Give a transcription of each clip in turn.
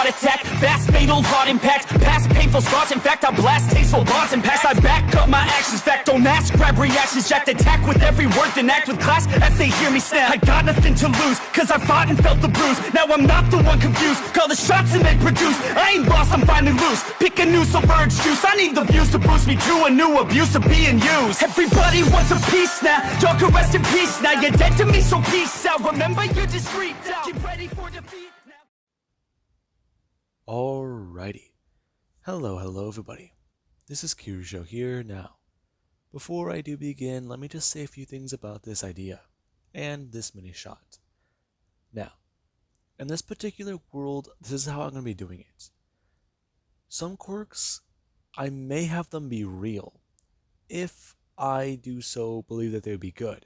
heart attack. Fast, fatal, heart impact. Past painful scars, in fact, I blast tasteful bars and pass. I back up my actions, fact, don't ask, grab reactions, jacked, attack with every word, then act with class as they hear me snap. I got nothing to lose, cause I fought and felt the bruise. Now I'm not the one confused, call the shots and they produce. I ain't lost, I'm finally loose, pick a new submerged juice. I need the views to boost me to a new abuse of being used. Everybody wants a piece now, y'all can rest in peace now. You're dead to me, so peace out. Remember you're discreet now, get ready for defeat now. Alrighty. Hello everybody. This is Kirjo here now. Before I do begin, let me just say a few things about this idea and this mini shot. Now, in this particular world, this is how I'm going to be doing it. Some quirks, I may have them be real, if I do so believe that they would be good.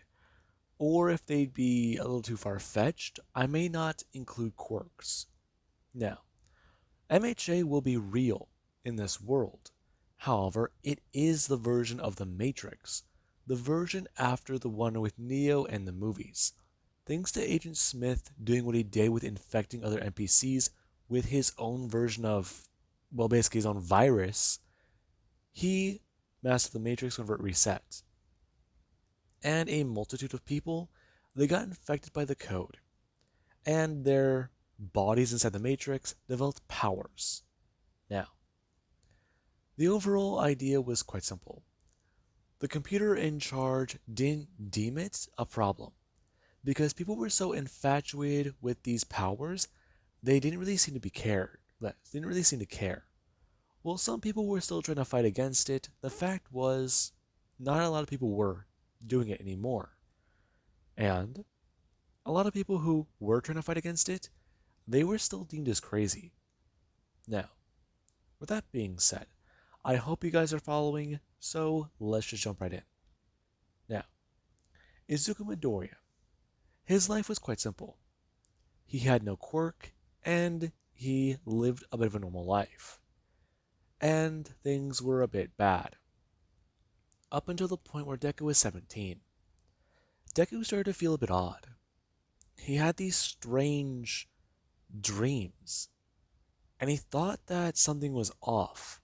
Or if they'd be a little too far-fetched, I may not include quirks. Now, MHA will be real in this world. However, it is the version of the Matrix, the version after the one with Neo and the movies. Thanks to Agent Smith doing what he did with infecting other NPCs with his own version of, well, basically his own virus, he mastered the Matrix whenever it reset. And a multitude of people, they got infected by the code, and their bodies inside the Matrix developed powers. Now, the overall idea was quite simple. The computer in charge didn't deem it a problem, because people were so infatuated with these powers, they didn't really seem to care. While some people were still trying to fight against it, the fact was, not a lot of people were doing it anymore. And a lot of people who were trying to fight against it, they were still deemed as crazy. Now, with that being said, I hope you guys are following, so let's just jump right in. Now, Izuku Midoriya. His life was quite simple. He had no quirk, and he lived a bit of a normal life. And things were a bit bad. Up until the point where Deku was 17. Deku started to feel a bit odd. He had these strange dreams, and he thought that something was off.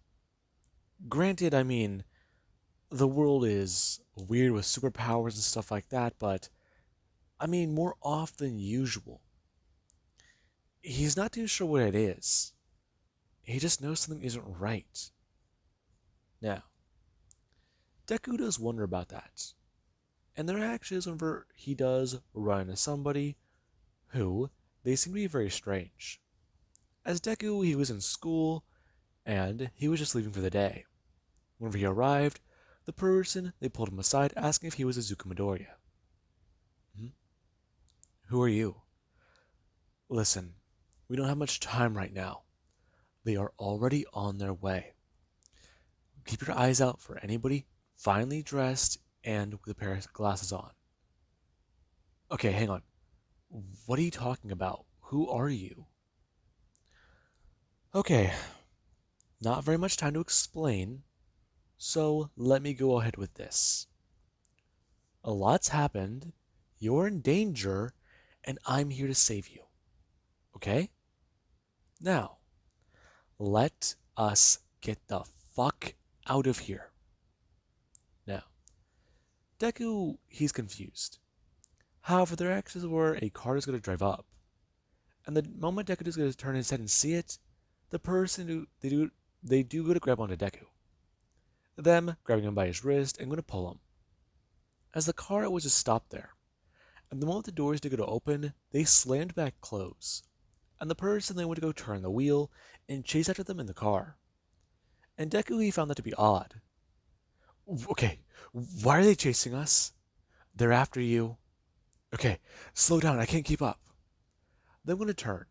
Granted, I mean, the world is weird with superpowers and stuff like that, but I mean, more off than usual. He's not too sure what it is. He just knows something isn't right. Now, Deku does wonder about that. And there actually is whenever he does run into somebody who, they seem to be very strange. As Deku, he was in school, and he was just leaving for the day. Whenever he arrived, the person, they pulled him aside, asking if he was Izuku Midoriya. Who are you? Listen, we don't have much time right now. They are already on their way. Keep your eyes out for anybody finely dressed and with a pair of glasses on. Okay, hang on. What are you talking about? Who are you? Okay, not very much time to explain, so let me go ahead with this. A lot's happened, you're in danger, and I'm here to save you. Okay? Now, let us get the fuck out of here. Now, Deku, he's confused. However, there actually were a car is going to drive up. And the moment Deku is going to turn his head and see it, the person who they do go to grab onto Deku. Them grabbing him by his wrist and going to pull him. As the car was just stopped there. And the moment the doors did go to open, they slammed back close. And the person they went to go turn the wheel and chase after them in the car. And Deku, he found that to be odd. Okay, why are they chasing us? They're after you. Okay, slow down, I can't keep up. Then I'm going to turn.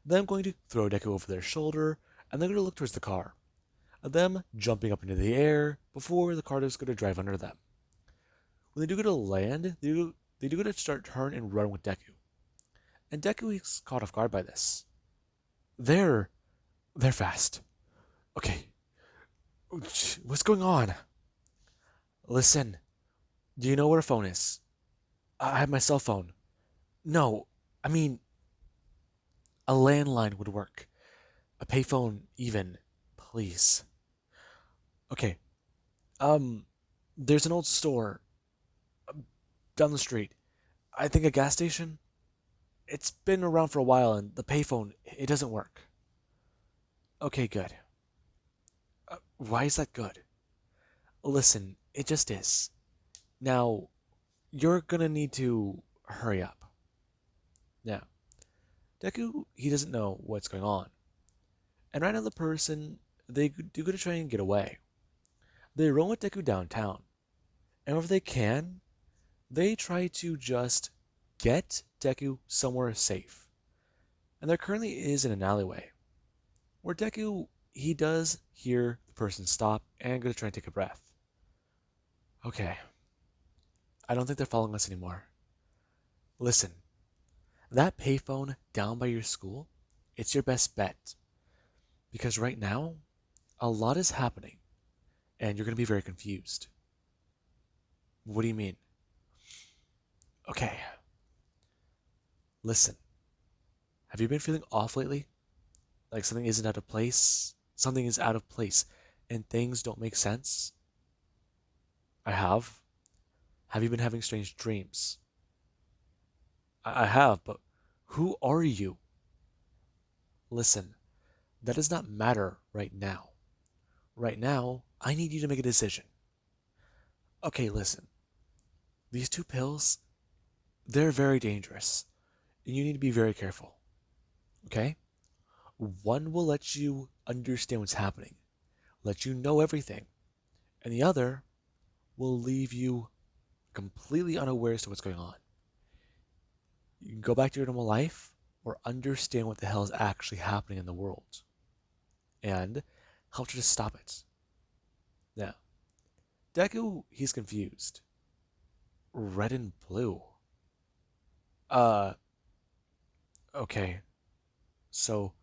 Then I'm going to throw Deku over their shoulder, and then I'm going to look towards the car. And them jumping up into the air before the car is going to drive under them. When they do go to land, they do go to start turn and run with Deku. And Deku is caught off guard by this. They're fast. Okay. What's going on? Listen. Do you know where a phone is? I have my cell phone. No, I mean, a landline would work. A payphone, even. Please. Okay. There's an old store down the street. I think a gas station. It's been around for a while, and the payphone, it doesn't work. Okay, good. Why is that good? Listen, it just is. Now, you're gonna need to hurry up. Now, Deku, he doesn't know what's going on. And right now, the person, they do gonna try and get away. They run with Deku downtown. And wherever they can, they try to just get Deku somewhere safe. And there currently is in an alleyway where Deku, he does hear the person stop and go to try and take a breath. Okay, I don't think they're following us anymore. Listen, that payphone down by your school, it's your best bet. Because right now, a lot is happening, and you're going to be very confused. What do you mean? Okay, listen. Have you been feeling off lately? Like something isn't out of place? Something is out of place, and things don't make sense? I have. Have you been having strange dreams? I have, but who are you? Listen, that does not matter right now. Right now, I need you to make a decision. Okay, listen. These two pills, they're very dangerous, and you need to be very careful. Okay? One will let you understand what's happening, let you know everything, and the other will leave you completely unaware as to what's going on. You can go back to your normal life or understand what the hell is actually happening in the world and help you to stop it. Now, Deku, he's confused. Red and blue. Uh, okay. So,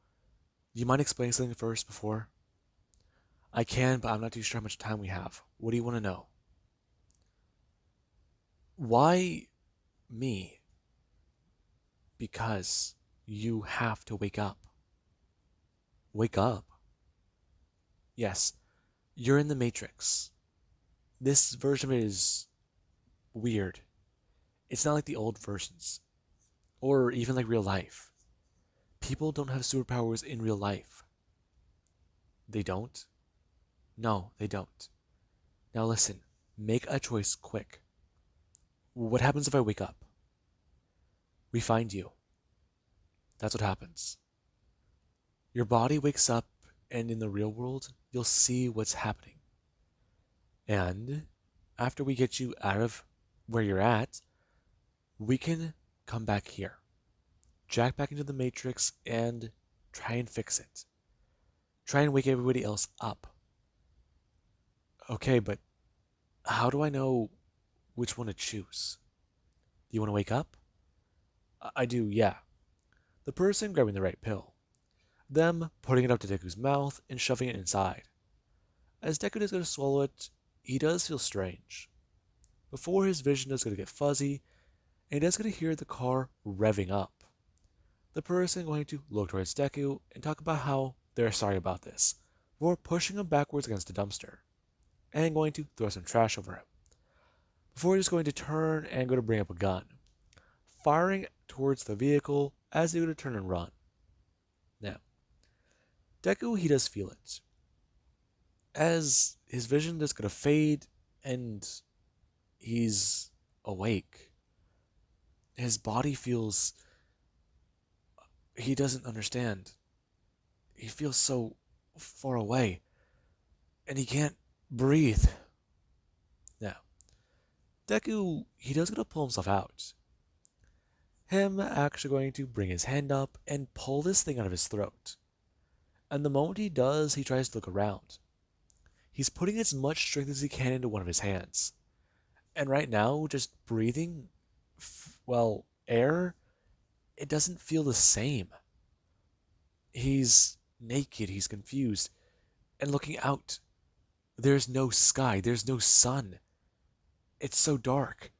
do you mind explaining something first before? I can, but I'm not too sure how much time we have. What do you want to know? Why me? Because you have to wake up. Wake up? Yes, you're in the Matrix. This version of it is weird. It's not like the old versions, or even like real life. People don't have superpowers in real life. They don't? No, they don't. Now listen, make a choice quick. What happens if I wake up? We find you. That's what happens. Your body wakes up, and in the real world, you'll see what's happening. And after we get you out of where you're at, we can come back here, jack back into the Matrix, and try and fix it. Try and wake everybody else up. Okay, but how do I know which one to choose? Do you want to wake up? I do, yeah. The person grabbing the right pill. Them putting it up to Deku's mouth and shoving it inside. As Deku is going to swallow it, he does feel strange. Before his vision is going to get fuzzy, and he is going to hear the car revving up. The person going to look towards Deku and talk about how they're sorry about this, before pushing him backwards against a dumpster, and going to throw some trash over him. Before he's going to turn and go to bring up a gun, firing towards the vehicle as he go to turn and run. Now, Deku, he does feel it. As his vision is going to fade and he's awake. His body feels... he doesn't understand. He feels so far away. And he can't breathe. Now, Deku, he does going to pull himself out. Him actually going to bring his hand up and pull this thing out of his throat. And the moment he does, he tries to look around. He's putting as much strength as he can into one of his hands. And right now, just breathing, air, it doesn't feel the same. He's naked, he's confused, and looking out. There's no sky, there's no sun. It's so dark.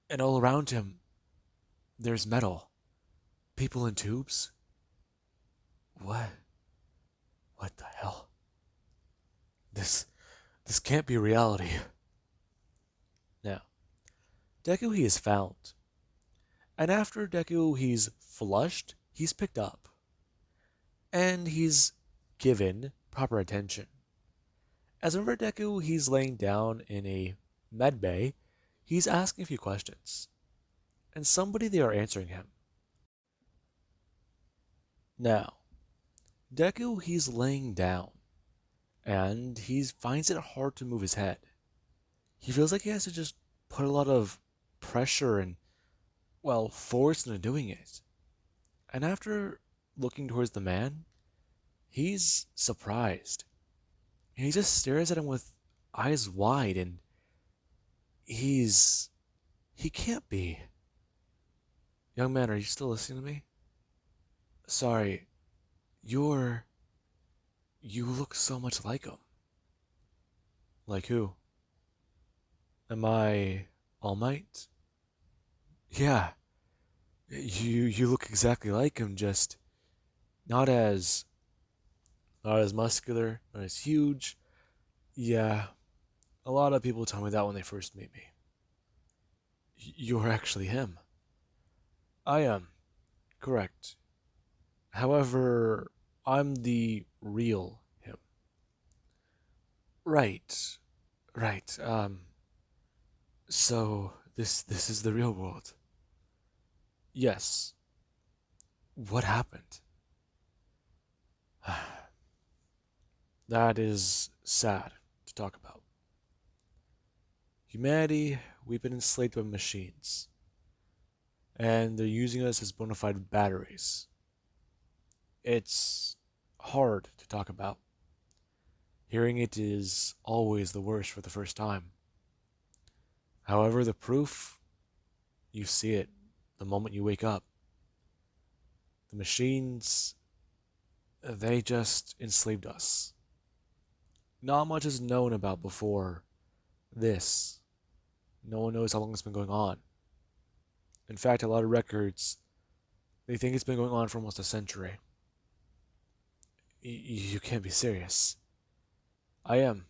And all around him, there's metal. People in tubes? What? This can't be reality. Now, Deku he is found. And after Deku he's flushed, he's picked up. And he's given proper attention. As over Deku he's laying down in a med bay, he's asking a few questions. And somebody they are answering him. Now, Deku he's laying down. And he finds it hard to move his head. He feels like he has to just put a lot of pressure and, well, force into doing it. And after looking towards the man, he's surprised. And he just stares at him with eyes wide and he can't be. Young man, are you still listening to me? Sorry, you look so much like him. Like who? Am I All Might? Yeah, you look exactly like him, just not as not as muscular, not as huge. Yeah, a lot of people tell me that when they first meet me. You're actually him. I am, correct. However, I'm the real him. Right, right. So this is the real world. Yes. What happened? That is sad to talk about. Humanity, we've been enslaved by machines, and they're using us as bona fide batteries. It's hard to talk about. Hearing it is always the worst for the first time. However, the proof, you see it the moment you wake up. The machines, they just enslaved us. Not much is known about before this. No one knows how long it's been going on. In fact, a lot of records, they think it's been going on for almost a century. You can't be serious. I am.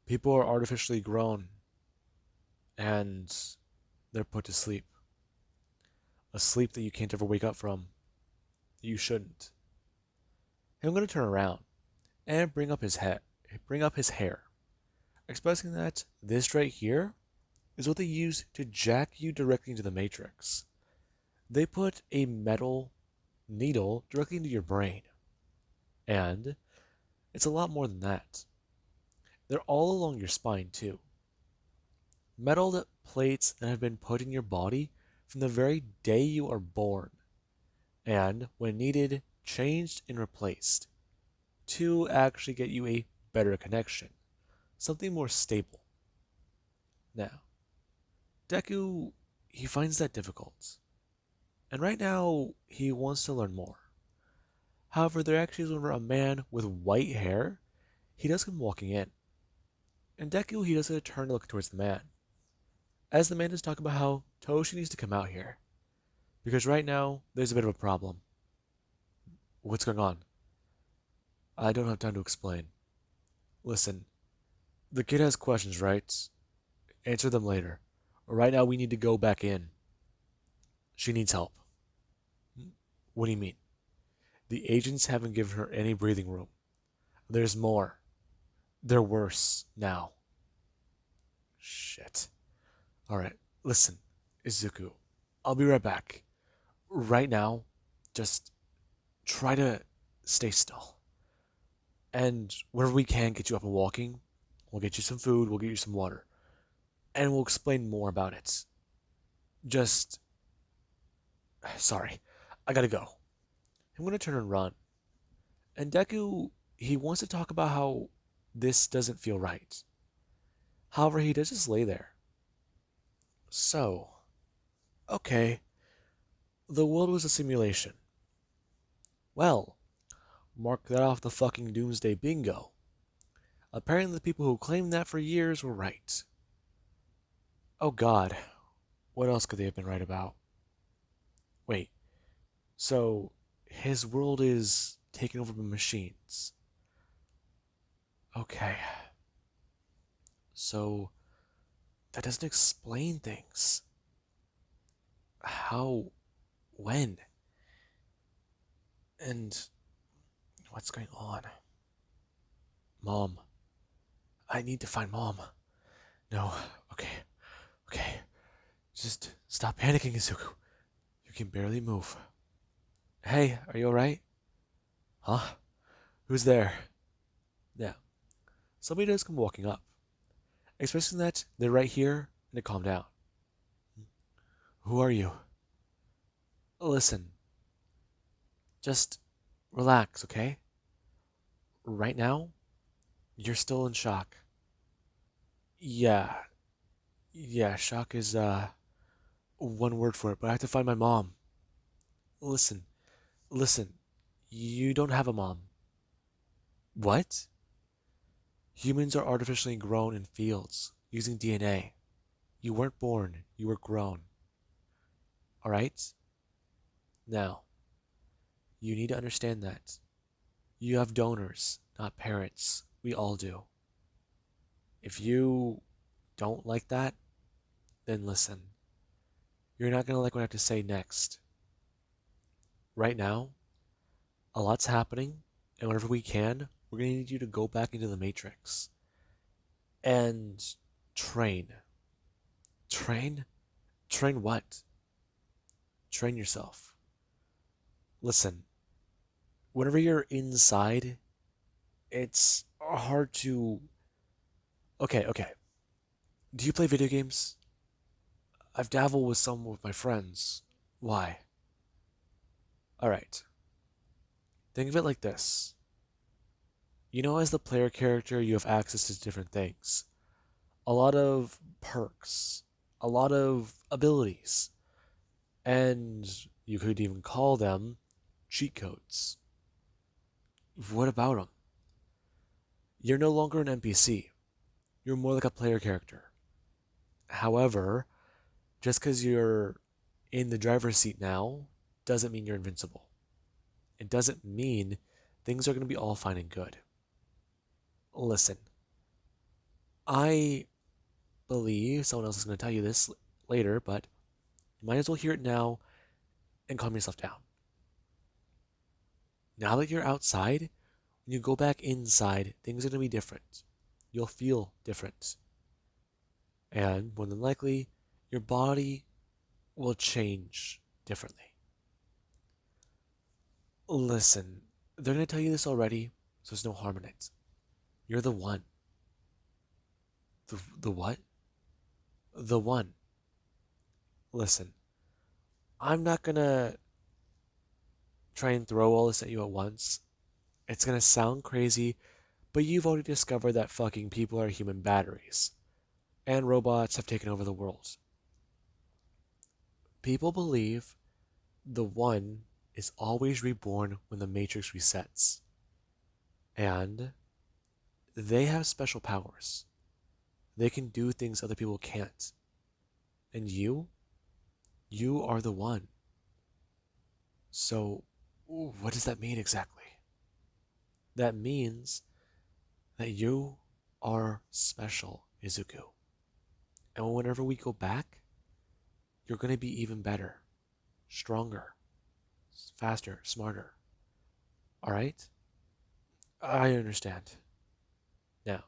People are artificially grown, and they're put to sleep. A sleep that you can't ever wake up from. You shouldn't. I'm going to turn around and bring up his hair, expressing that this right here is what they use to jack you directly into the Matrix. They put a metal needle directly into your brain. And it's a lot more than that. They're all along your spine, too. Metal plates that have been put in your body from the very day you are born, and when needed, changed and replaced to actually get you a better connection, something more stable. Now, Deku, he finds that difficult, and right now he wants to learn more. However, there actually is a man with white hair. He does come walking in, and Deku, he does a turn to look towards the man, as the man is talking about how Toshi needs to come out here, because right now there's a bit of a problem. What's going on? I don't have time to explain. Listen, the kid has questions, right? Answer them later. Right now we need to go back in. She needs help. What do you mean? The agents haven't given her any breathing room. There's more. They're worse now. Shit. Alright, listen, Izuku. I'll be right back. Right now, just try to stay still. And whenever we can get you up and walking, we'll get you some food, we'll get you some water. And we'll explain more about it. Just... Sorry, I gotta go. I'm gonna turn and run. And Deku, he wants to talk about how this doesn't feel right. However, he does just lay there. So, okay, the world was a simulation. Well, mark that off the fucking Doomsday Bingo. Apparently the people who claimed that for years were right. Oh god, what else could they have been right about? Wait, so his world is taken over by machines. Okay. So that doesn't explain things. How, when, and what's going on? Mom. I need to find Mom. No, okay, okay. Just stop panicking, Izuku. You can barely move. Hey, are you alright? Huh? Who's there? Yeah, somebody does come walking up. Expressing that they're right here and to calm down. Who are you? Listen, just relax, okay? Right now, you're still in shock. Yeah, yeah, shock is, one word for it, but I have to find my mom. Listen, listen, you don't have a mom. What? Humans are artificially grown in fields using DNA. You weren't born, you were grown. Alright? Now, you need to understand that. You have donors, not parents. We all do. If you don't like that, then listen. You're not gonna like what I have to say next. Right now, a lot's happening, and whenever we can, we're gonna need you to go back into the Matrix and train. Train? Train what? Train yourself. Listen, whenever you're inside, it's hard to. Okay, okay. Do you play video games? I've dabbled with some with my friends. Why? Alright. Think of it like this. You know, as the player character, you have access to different things. A lot of perks, a lot of abilities, and you could even call them cheat codes. What about them? You're no longer an NPC. You're more like a player character. However, just because you're in the driver's seat now doesn't mean you're invincible. It doesn't mean things are going to be all fine and good. Listen, I believe someone else is going to tell you this later, but you might as well hear it now and calm yourself down. Now that you're outside, when you go back inside, things are going to be different. You'll feel different. And more than likely, your body will change differently. Listen, they're going to tell you this already, so there's no harm in it. You're the one. The what? The one. Listen, I'm not going to try and throw all this at you at once. It's going to sound crazy, but you've already discovered that fucking people are human batteries, and robots have taken over the world. People believe the one is always reborn when the Matrix resets. And they have special powers. They can do things other people can't. And you are the one. So, what does that mean exactly? That means that you are special, Izuku. And whenever we go back, you're going to be even better, stronger, faster, smarter. Alright? I understand. Now,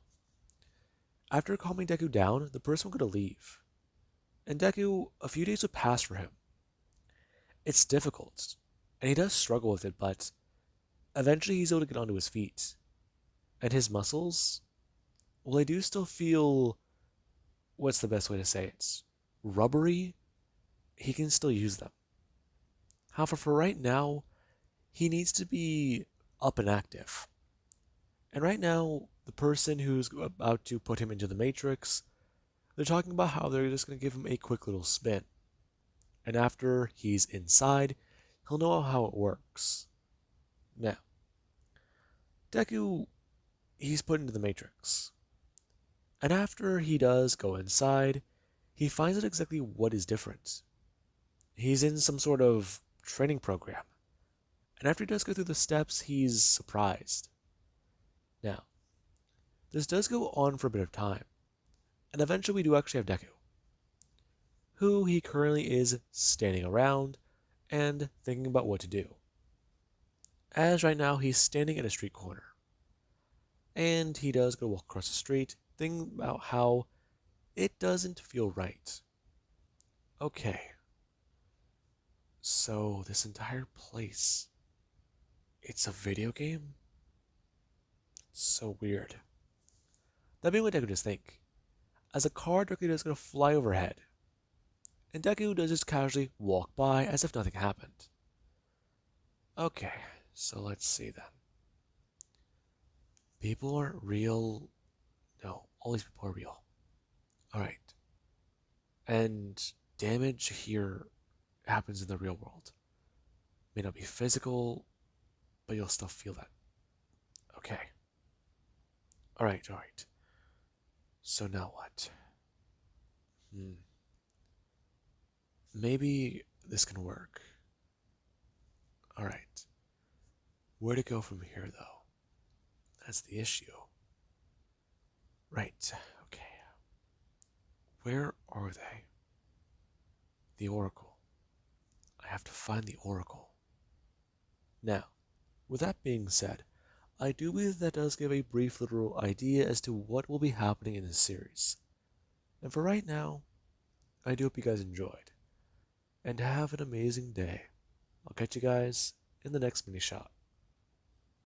after calming Deku down, the person would go to leave. And Deku, a few days would pass for him. It's difficult, and he does struggle with it, but eventually he's able to get onto his feet. And his muscles, well, they do still feel, what's the best way to say it? Rubbery? He can still use them. However, for right now, he needs to be up and active. And right now, the person who's about to put him into the Matrix, they're talking about how they're just going to give him a quick little spin. And after he's inside, he'll know how it works. Now, Deku, he's put into the Matrix. And after he does go inside, he finds out exactly what is different. He's in some sort of training program. And after he does go through the steps, he's surprised. Now, this does go on for a bit of time. And eventually we do actually have Deku, who he currently is standing around and thinking about what to do. As right now he's standing at a street corner. And he does go walk across the street, thinking about how it doesn't feel right. Okay, so this entire place, it's a video game? It's so weird. That being what Deku does think, as a car directly does gonna fly overhead, and Deku does just casually walk by as if nothing happened. Okay, so let's see then. People aren't real. No, all these people are real. Alright. And damage here happens in the real world. May not be physical, but you'll still feel that. Okay. Alright. So now what? Maybe this can work. Alright. Where to go from here, though? That's the issue. Right. Okay. Where are they? The Oracle. I have to find the Oracle. Now, with that being said, I do believe that does give a brief literal idea as to what will be happening in this series. And for right now, I do hope you guys enjoyed. And have an amazing day. I'll catch you guys in the next mini shot.